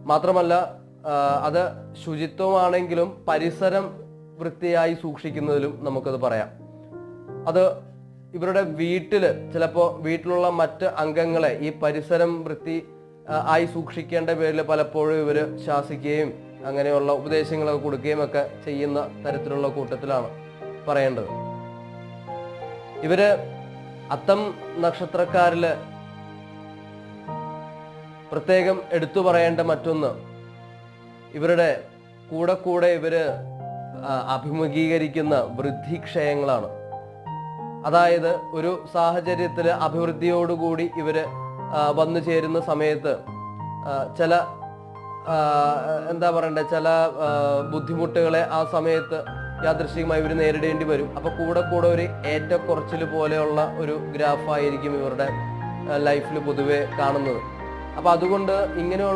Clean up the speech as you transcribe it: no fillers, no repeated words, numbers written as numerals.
മാത്രമല്ല അത് ശുചിത്വമാണെങ്കിലും പരിസരം വൃത്തിയായി സൂക്ഷിക്കുന്നതിലും നമുക്കത് പറയാം. അത് ഇവരുടെ ചിലപ്പോൾ വീട്ടിലുള്ള മറ്റ് അംഗങ്ങളെ ഈ പരിസരം ആയി സൂക്ഷിക്കേണ്ട പേരിൽ പലപ്പോഴും ഇവർ ശാസിക്കുകയും അങ്ങനെയുള്ള ഉപദേശങ്ങളൊക്കെ കൊടുക്കുകയും ഒക്കെ ചെയ്യുന്ന തരത്തിലുള്ള കൂട്ടത്തിലാണ് പറയേണ്ടത്. ഇവര് അത്തം നക്ഷത്രക്കാരില് പ്രത്യേകം എടുത്തു പറയേണ്ട മറ്റൊന്ന്, ഇവരുടെ കൂടെ ഇവര് അഭിമുഖീകരിക്കുന്ന വൃദ്ധിക്ഷയങ്ങളാണ്. അതായത് ഒരു സാഹചര്യത്തിൽ അഭിവൃദ്ധിയോടുകൂടി ഇവര് വന്നു ചേരുന്ന സമയത്ത് ചില ചില ബുദ്ധിമുട്ടുകളെ ആ സമയത്ത് യാദൃശ്ചികമായി ഇവർ നേരിടേണ്ടി വരും. അപ്പൊ കൂടെ ഒരു ഏറ്റക്കുറച്ചിൽ പോലെയുള്ള ഒരു ഗ്രാഫായിരിക്കും ഇവരുടെ ലൈഫിൽ പൊതുവെ കാണുന്നത്. അപ്പൊ അതുകൊണ്ട് ഇങ്ങനെയുള്ള